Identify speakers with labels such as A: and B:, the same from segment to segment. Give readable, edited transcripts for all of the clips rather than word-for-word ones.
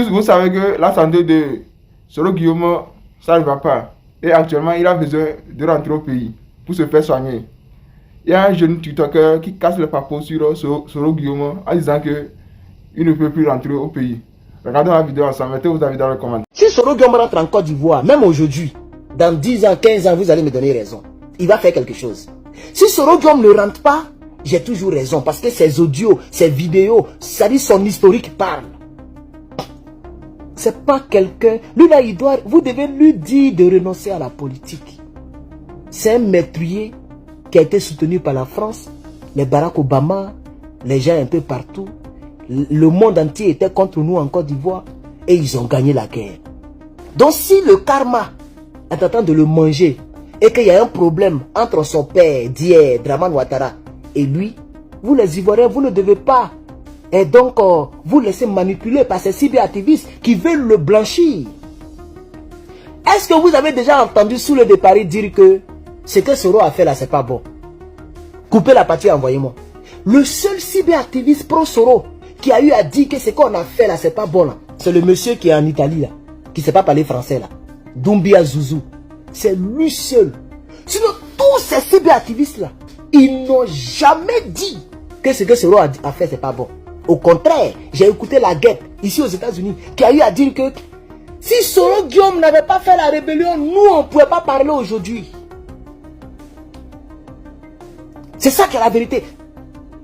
A: Vous savez que la santé de Soro Guillaume, ça ne va pas. Et actuellement, il a besoin de rentrer au pays pour se faire soigner. Il y a un jeune TikToker qui casse le papo sur Soro Guillaume en disant qu'il ne peut plus rentrer au pays. Regardons la vidéo ensemble, mettez vos avis dans les commentaires.
B: Si Soro Guillaume rentre en Côte d'Ivoire, même aujourd'hui, dans 10 ans, 15 ans, vous allez me donner raison. Il va faire quelque chose. Si Soro Guillaume ne rentre pas, j'ai toujours raison. Parce que ses audios, ses vidéos, ça dit son historique parle. C'est pas quelqu'un... Lui là, il doit... Vous devez lui dire de renoncer à la politique. C'est un meurtrier qui a été soutenu par la France, les Barack Obama, les gens un peu partout. Le monde entier était contre nous en Côte d'Ivoire et ils ont gagné la guerre. Donc si le karma est en train de le manger et qu'il y a un problème entre son père, d'hier, Dramane Ouattara, et lui, vous les Ivoiriens, vous ne devez pas. Et donc, vous laissez manipuler par ces cyberactivistes qui veulent le blanchir. Est-ce que vous avez déjà entendu sous le départ dire que ce que Soro a fait là, c'est pas bon? Coupez la partie, envoyez-moi. Le seul cyberactiviste pro-Soro qui a eu à dire que ce qu'on a fait là, c'est pas bon là, c'est le monsieur qui est en Italie là, qui ne sait pas parler français là. Doumbia Zouzou. C'est lui seul. Sinon, tous ces cyberactivistes là, ils n'ont jamais dit que ce que Soro a fait, c'est pas bon. Au contraire, j'ai écouté la guêpe ici aux États-Unis qui a eu à dire que si Soro Guillaume n'avait pas fait la rébellion, nous on ne pouvait pas parler aujourd'hui. C'est ça qui est la vérité.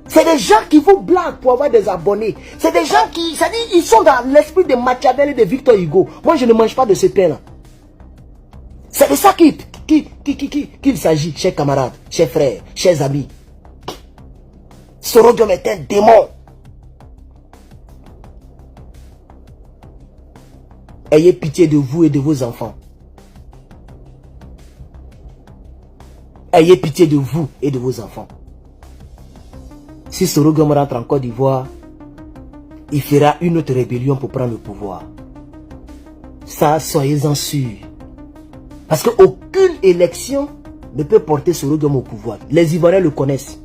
B: C'est des gens qui vous blaguent pour avoir des abonnés. C'est des gens qui, ça dit, ils sont dans l'esprit de Machiavel et de Victor Hugo. Moi je ne mange pas de ce pain là. C'est de ça qu'il s'agit, chers camarades, chers frères, chers amis. Soro Guillaume est un démon. Ayez pitié de vous et de vos enfants. Ayez pitié de vous et de vos enfants. Si Soro Guillaume rentre en Côte d'Ivoire, il fera une autre rébellion pour prendre le pouvoir. Ça, soyez-en sûrs. Parce qu'aucune élection ne peut porter Soro Guillaume au pouvoir. Les Ivoiriens le connaissent.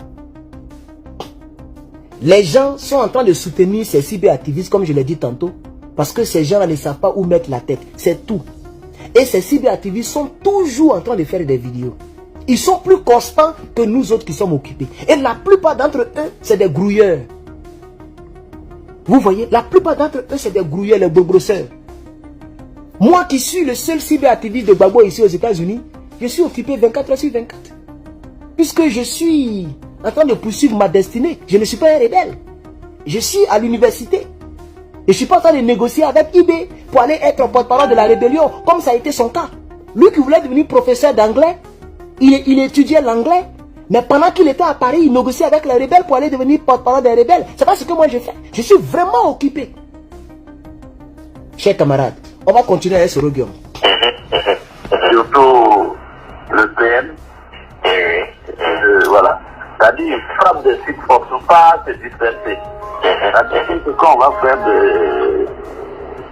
B: Les gens sont en train de soutenir ces cyberactivistes, comme je l'ai dit tantôt, parce que ces gens-là ne savent pas où mettre la tête. C'est tout. Et ces cyberactivistes sont toujours en train de faire des vidéos. Ils sont plus constants que nous autres qui sommes occupés. Et la plupart d'entre eux, c'est des grouilleurs. Vous voyez, la plupart d'entre eux, c'est des grouilleurs, les grosseurs. Moi qui suis le seul cyberactiviste de Gbagbo ici aux États-Unis, je suis occupé 24 heures sur 24. Puisque je suis en train de poursuivre ma destinée. Je ne suis pas un rebelle. Je suis à l'université. Je ne suis pas en train de négocier avec IB pour aller être porte-parole de la rébellion, comme ça a été son cas. Lui qui voulait devenir professeur d'anglais, il étudiait l'anglais, mais pendant qu'il était à Paris, il négociait avec les rebelles pour aller devenir porte-parole des rebelles. C'est pas ce que moi je fais. Je suis vraiment occupé. Chers camarades, on va continuer avec Soro Guillaume.
C: Surtout le PM, voilà. C'est-à-dire, il frappe des sites, il ne faut pas se disperser. C'est-à-dire que quand on va faire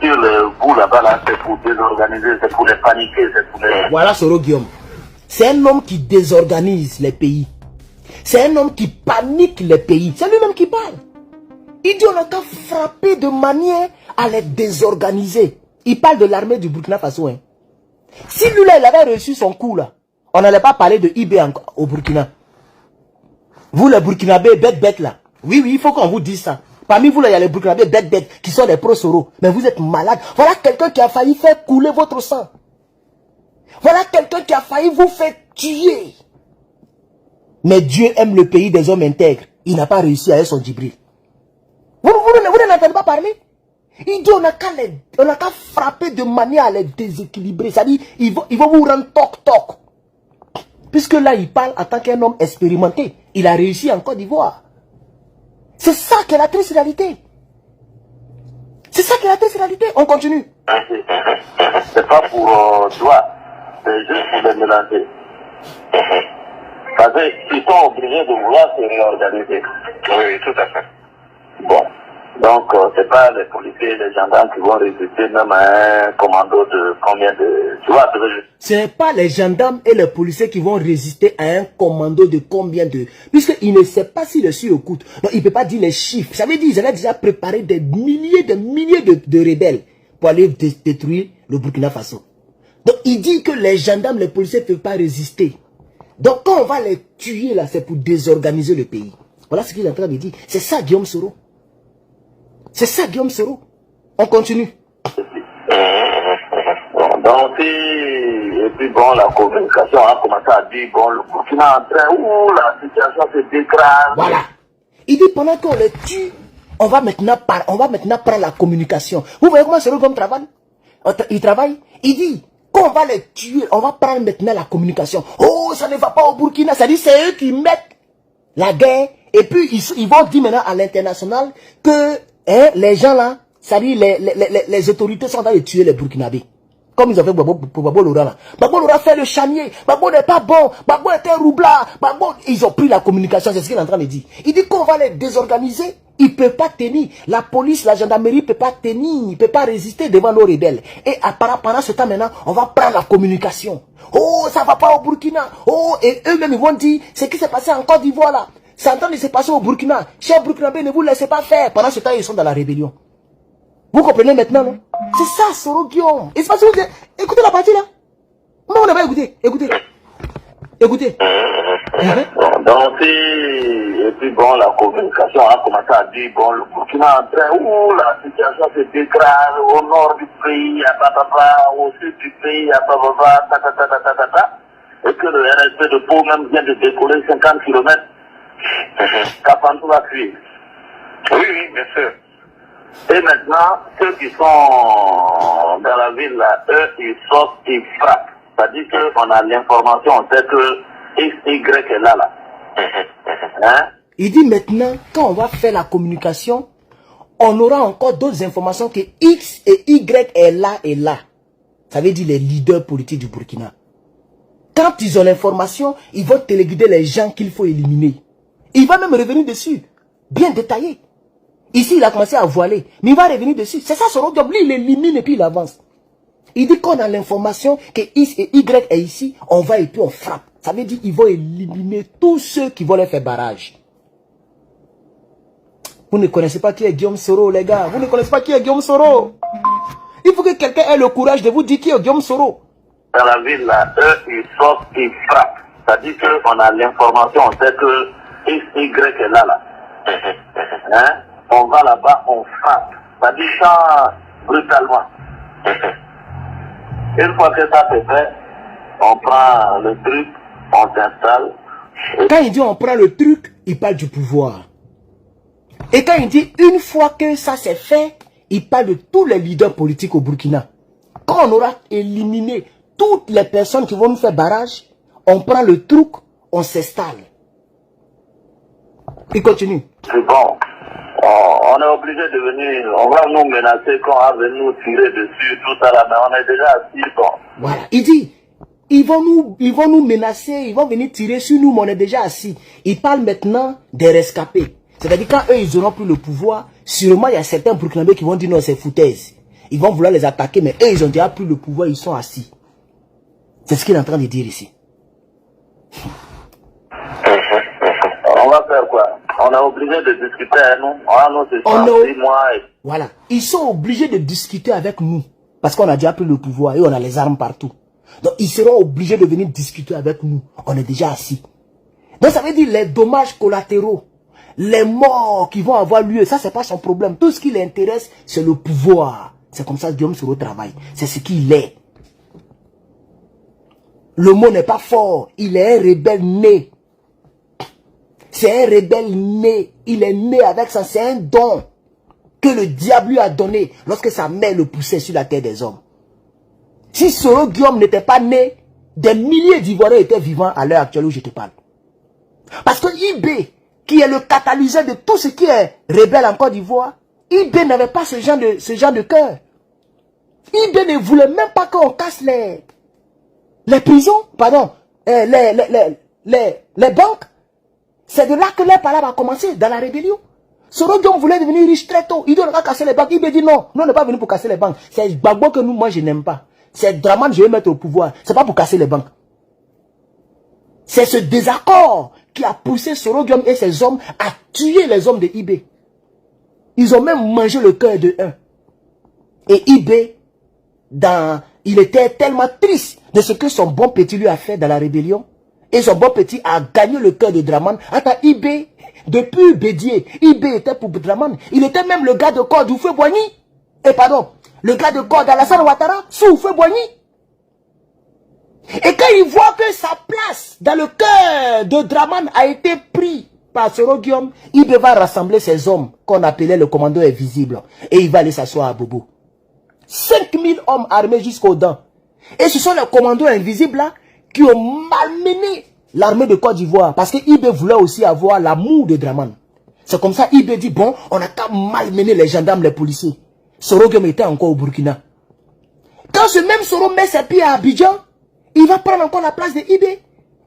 C: sur le bout là-bas, là, c'est pour désorganiser, c'est pour les paniquer, c'est pour les...
B: Voilà Soro Guillaume. C'est un homme qui désorganise les pays. C'est un homme qui panique les pays. C'est lui-même qui parle. Il dit on a qu'à frapper de manière à les désorganiser. Il parle de l'armée du Burkina Faso. Hein. Si lui là, il avait reçu son coup là, on n'allait pas parler de IB au Burkina. Vous les Burkinabés bêtes là. Oui, il faut qu'on vous dise ça. Parmi vous là, il y a les Burkinabés bêtes qui sont des pro-Soro. Mais vous êtes malades. Voilà quelqu'un qui a failli faire couler votre sang. Voilà quelqu'un qui a failli vous faire tuer. Mais Dieu aime le pays des hommes intègres. Il n'a pas réussi avec son Djibril. Vous n'entendez pas parler? Il dit on n'a qu'à frapper de manière à les déséquilibrer. C'est-à-dire, ils vont vous rendre toc. Puisque là, il parle en tant qu'un homme expérimenté. Il a réussi en Côte d'Ivoire. C'est ça qui est la triste réalité. C'est ça qui est la triste réalité. On continue.
C: C'est pas pour toi. C'est juste pour les mélanger. Parce qu'ils sont obligés de vouloir se réorganiser. Oui, tout à fait. Bon. Donc, c'est pas les policiers et les gendarmes qui vont résister même à un commando de combien de... Tu vois,
B: ce n'est pas les gendarmes et les policiers qui vont résister à un commando de combien de... Puisqu'il ne sait pas s'il est sur écoute. Donc, il ne peut pas dire les chiffres. Ça veut dire qu'ils avaient déjà préparé des milliers de rebelles pour aller détruire le Burkina Faso. Donc, il dit que les gendarmes, les policiers ne peuvent pas résister. Donc, quand on va les tuer, là, c'est pour désorganiser le pays. Voilà ce qu'il est en train de dire. C'est ça, Guillaume Soro. C'est ça, Guillaume Soro. On continue.
C: Bon, donc, et puis bon, la communication a commencé à dire, bon, le Burkina est en train, la situation se dégrade.
B: Voilà. Il dit, pendant qu'on les tue, on va maintenant prendre la communication. Vous voyez comment Soro comme travaille? Il travaille. Il dit, quand on va les tuer, on va prendre maintenant la communication. Oh, ça ne va pas au Burkina. Ça dit, c'est eux qui mettent la guerre. Et puis, ils vont dire maintenant à l'international que les gens là, ça dit, les autorités sont en train de tuer les Burkinabés. Comme ils ont fait pour Babo Laura là. Babo Laura fait le chanier. Babo n'est pas bon. Babo est un roublard. Babo, ils ont pris la communication. C'est ce qu'il est en train de dire. Il dit qu'on va les désorganiser. Ils ne peuvent pas tenir. La police, la gendarmerie ne peut pas tenir. Ne peut pas résister devant nos rebelles. Et pendant ce temps maintenant, on va prendre la communication. Oh, ça ne va pas au Burkina. Oh, et eux-mêmes, ils vont dire, ce qui s'est passé en Côte d'Ivoire là. C'est en train de se passer au Burkina. Chers Burkinabés, ne vous laissez pas faire. Pendant ce temps, ils sont dans la rébellion. Vous comprenez maintenant, non? C'est ça, Soro Guillaume. Et c'est pas que écoutez la partie là. Moi, on n'a pas écouté. Écoutez. Écoutez.
C: Donc, et puis bon, la communication a commencé à dire, bon, le Burkina est en train, la situation se dégrade au nord du pays, au sud du pays, et que le RSP de Pau même vient de décoller 50 km. Kapantou va fuir. Oui, bien sûr. Et maintenant, ceux qui sont dans la ville là, eux, ils sortent, ils frappent. C'est-à-dire qu'on a l'information, on sait que X, Y est là. Hein?
B: Il dit maintenant, quand on va faire la communication, on aura encore d'autres informations que X et Y est là et là. Ça veut dire les leaders politiques du Burkina. Quand ils ont l'information, ils vont téléguider les gens qu'il faut éliminer. Il va même revenir dessus, bien détaillé. Ici, il a commencé à voiler, mais il va revenir dessus. C'est ça son job. Lui, il élimine et puis il avance. Il dit qu'on a l'information que X et Y est ici, on va et puis on frappe. Ça veut dire qu'ils vont éliminer tous ceux qui vont leur faire barrage. Vous ne connaissez pas qui est Guillaume Soro, les gars. Vous ne connaissez pas qui est Guillaume Soro. Il faut que quelqu'un ait le courage de vous dire qui est Guillaume Soro.
C: Dans la ville, là, eux, ils sortent, ils frappent. C'est-à-dire qu'on a l'information, on sait que X, Y est là. Hein? On va là-bas, on frappe. C'est-à-dire ça brutalement. Une fois que ça c'est fait, on prend le truc, on s'installe.
B: Quand il dit on prend le truc, il parle du pouvoir. Et quand il dit une fois que ça c'est fait, il parle de tous les leaders politiques au Burkina. Quand on aura éliminé toutes les personnes qui vont nous faire barrage, on prend le truc, on s'installe. Il continue.
C: C'est bon. On est obligé de venir, on va nous menacer quand on va venir nous tirer dessus, tout ça là, mais on est déjà assis, bon.
B: Voilà. Il dit, ils vont nous menacer, ils vont venir tirer sur nous, mais on est déjà assis. Il parle maintenant des rescapés. C'est-à-dire quand eux, ils auront plus le pouvoir, sûrement il y a certains Burkinabés qui vont dire non, c'est foutaise. Ils vont vouloir les attaquer, mais eux, ils ont déjà plus le pouvoir, ils sont assis. C'est ce qu'il est en train de dire ici.
C: On va faire quoi? On est obligé de discuter avec nous.
B: Voilà. Ils sont obligés de discuter avec nous. Parce qu'on a déjà pris le pouvoir et on a les armes partout. Donc ils seront obligés de venir discuter avec nous. On est déjà assis. Donc ça veut dire les dommages collatéraux, les morts qui vont avoir lieu, ça c'est pas son problème. Tout ce qui l'intéresse, c'est le pouvoir. C'est comme ça que Guillaume Soro travaille. C'est ce qu'il est. Le mot n'est pas fort. Il est un rebelle né. C'est un rebelle né. Il est né avec ça. C'est un don que le diable lui a donné lorsque sa mère le poussait sur la terre des hommes. Si Soro Guillaume n'était pas né, des milliers d'Ivoiriens étaient vivants à l'heure actuelle où je te parle. Parce que IB, qui est le catalyseur de tout ce qui est rebelle en Côte d'Ivoire, IB n'avait pas ce genre de cœur. IB ne voulait même pas qu'on casse les prisons, pardon, les banques. C'est de là que les palabres a commencé, dans la rébellion. Soro Guillaume voulait devenir riche très tôt. Il dit on va casser les banques. Il me dit non, nous on n'est pas venu pour casser les banques. C'est Gbagbo que moi je n'aime pas. C'est Dramane que je vais mettre au pouvoir. C'est pas pour casser les banques. C'est ce désaccord qui a poussé Soro Guillaume et ses hommes à tuer les hommes de IB. Ils ont même mangé le cœur de un. Et IB, il était tellement triste de ce que son bon petit lui a fait dans la rébellion. Et son bon petit a gagné le cœur de Dramane. Attends, IB, depuis Bédier, IB était pour Dramane. Il était même le gars de corps du feu Boigny. Et pardon, le gars de corps d'Alassane Ouattara, sous feu Boigny. Et quand il voit que sa place dans le cœur de Dramane a été pris par Soro Guillaume, il va rassembler ses hommes qu'on appelait le commando invisible. Et il va aller s'asseoir à Bobo. 5000 hommes armés jusqu'aux dents. Et ce sont les commandos invisibles là qui ont malmené l'armée de Côte d'Ivoire. Parce que IB voulait aussi avoir l'amour de Dramane. C'est comme ça IB dit, bon, on a qu'à malmener les gendarmes, les policiers. Soro Guillaume était encore au Burkina. Quand ce même Soro met ses pieds à Abidjan, il va prendre encore la place de IB.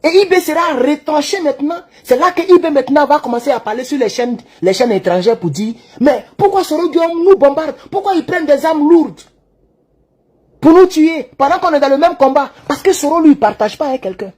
B: Et IB sera retranché maintenant. C'est là que IB maintenant va commencer à parler sur les chaînes étrangères pour dire, mais pourquoi Soro Guillaume nous bombarde? Pourquoi ils prennent des armes lourdes pour nous tuer pendant qu'on est dans le même combat? Parce que Soro lui partage pas avec quelqu'un.